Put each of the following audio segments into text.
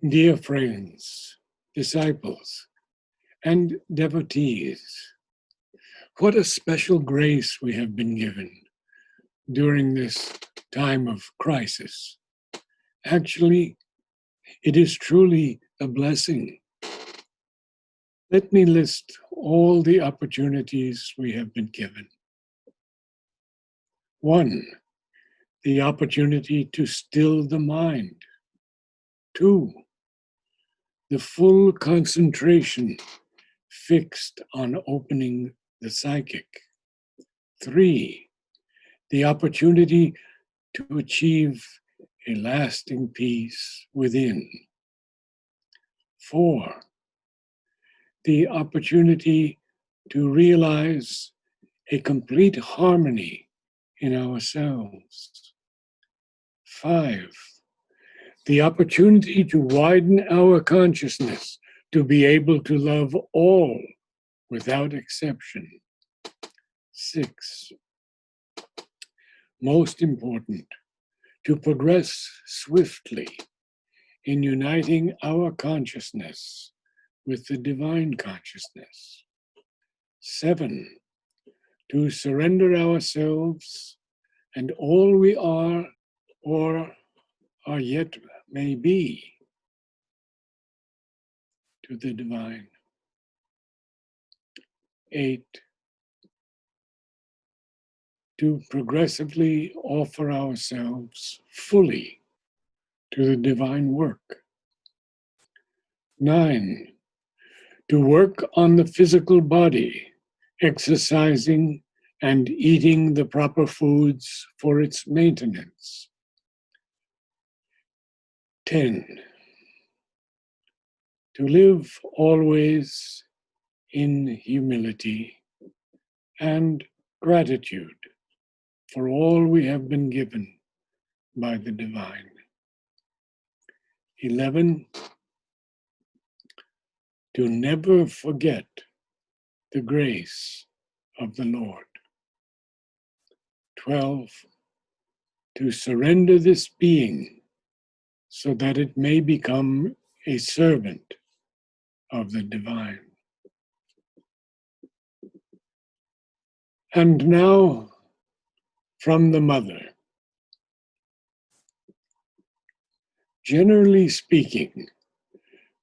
Dear friends, disciples, and devotees, what a special grace we have been given during this time of crisis. Actually, it is truly a blessing. Let me list all the opportunities we have been given. 1, the opportunity to still the mind. 2, the full concentration fixed on opening the psychic. 3, the opportunity to achieve a lasting peace within. 4, the opportunity to realize a complete harmony in ourselves. 5, the opportunity to widen our consciousness to be able to love all without exception. 6, most important, to progress swiftly in uniting our consciousness with the divine consciousness. 7, to surrender ourselves and all we are or are yet may be to the divine. 8, to progressively offer ourselves fully to the divine work. 9, to work on the physical body, exercising and eating the proper foods for its maintenance. 10, to live always in humility and gratitude for all we have been given by the divine. 11, to never forget the grace of the Lord. 12, to surrender this being so that it may become a servant of the divine. And now, from the Mother. Generally speaking,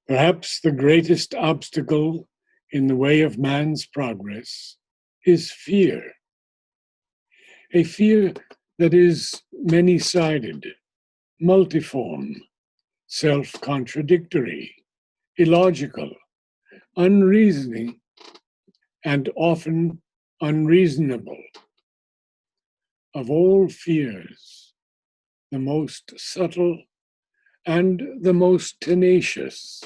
perhaps the greatest obstacle in the way of man's progress is fear. A fear that is many-sided, multiform, self-contradictory, illogical, unreasoning, and often unreasonable. Of all fears, the most subtle and the most tenacious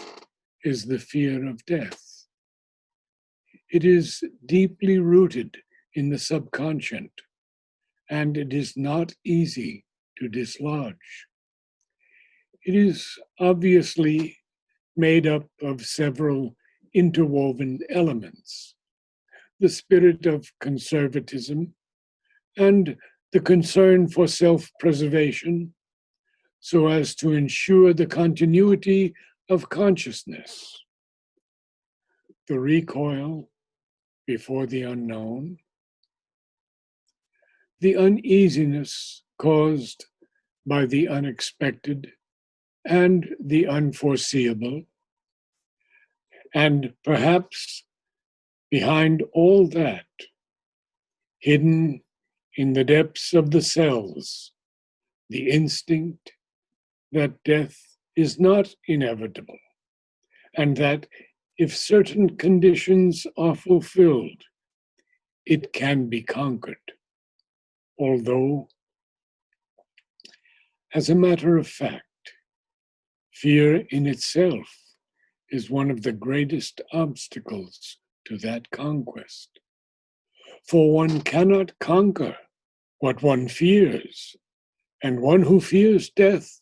is the fear of death. It is deeply rooted in the subconscious, and it is not easy to dislodge. It is obviously made up of several interwoven elements: the spirit of conservatism and the concern for self-preservation, so as to ensure the continuity of consciousness, the recoil before the unknown, the uneasiness caused by the unexpected and the unforeseeable, and perhaps behind all that, hidden in the depths of the cells, the instinct that death is not inevitable, and that if certain conditions are fulfilled, it can be conquered. Although, as a matter of fact, fear in itself is one of the greatest obstacles to that conquest. For one cannot conquer what one fears, and one who fears death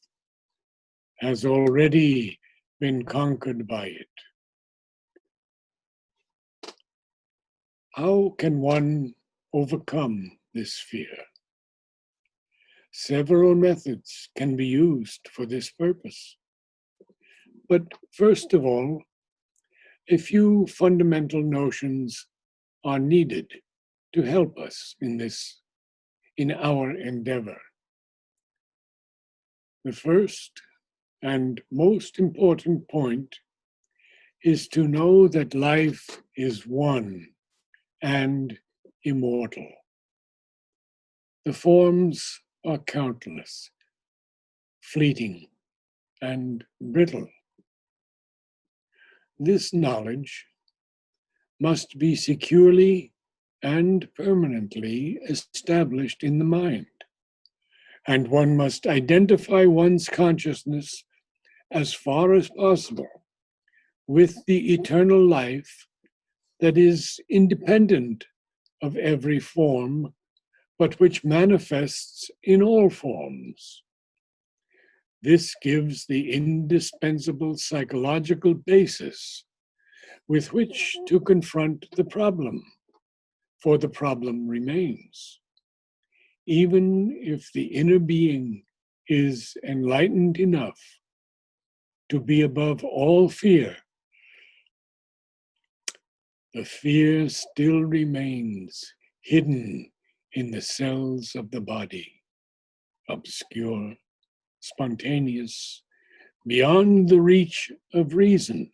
has already been conquered by it. How can one overcome this fear? Several methods can be used for this purpose. But first of all, a few fundamental notions are needed to help us in our endeavor. The first and most important point is to know that life is one and immortal. The forms are countless, fleeting, and brittle. This knowledge must be securely and permanently established in the mind, and one must identify one's consciousness as far as possible with the eternal life that is independent of every form, but which manifests in all forms. This gives the indispensable psychological basis with which to confront the problem, for the problem remains. Even if the inner being is enlightened enough to be above all fear, the fear still remains hidden in the cells of the body, obscure, spontaneous, beyond the reach of reason,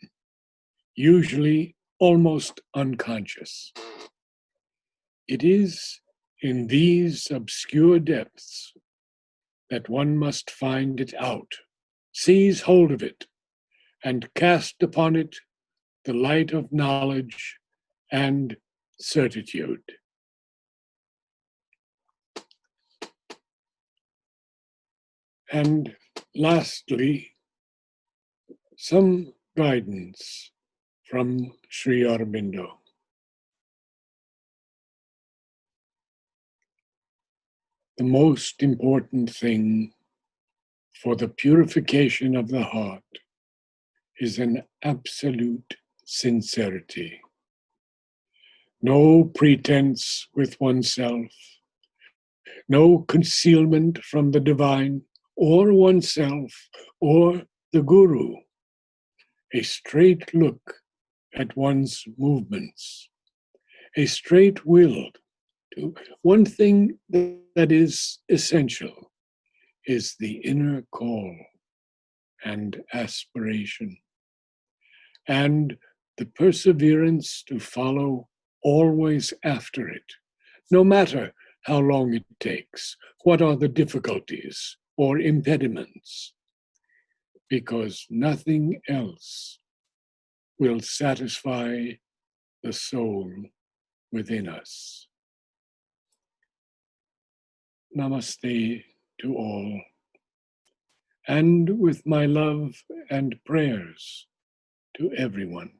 usually almost unconscious. It is in these obscure depths that one must find it out, seize hold of it, and cast upon it the light of knowledge and certitude. And lastly, some guidance from Sri Aurobindo. The most important thing for the purification of the heart is an absolute sincerity. No pretense with oneself, no concealment from the divine or oneself or the guru. A straight look at one's movements, a straight will. One thing that is essential is the inner call and aspiration, and the perseverance to follow always after it, no matter how long it takes, what are the difficulties or impediments, because nothing else will satisfy the soul within us. Namaste to all, and with my love and prayers to everyone.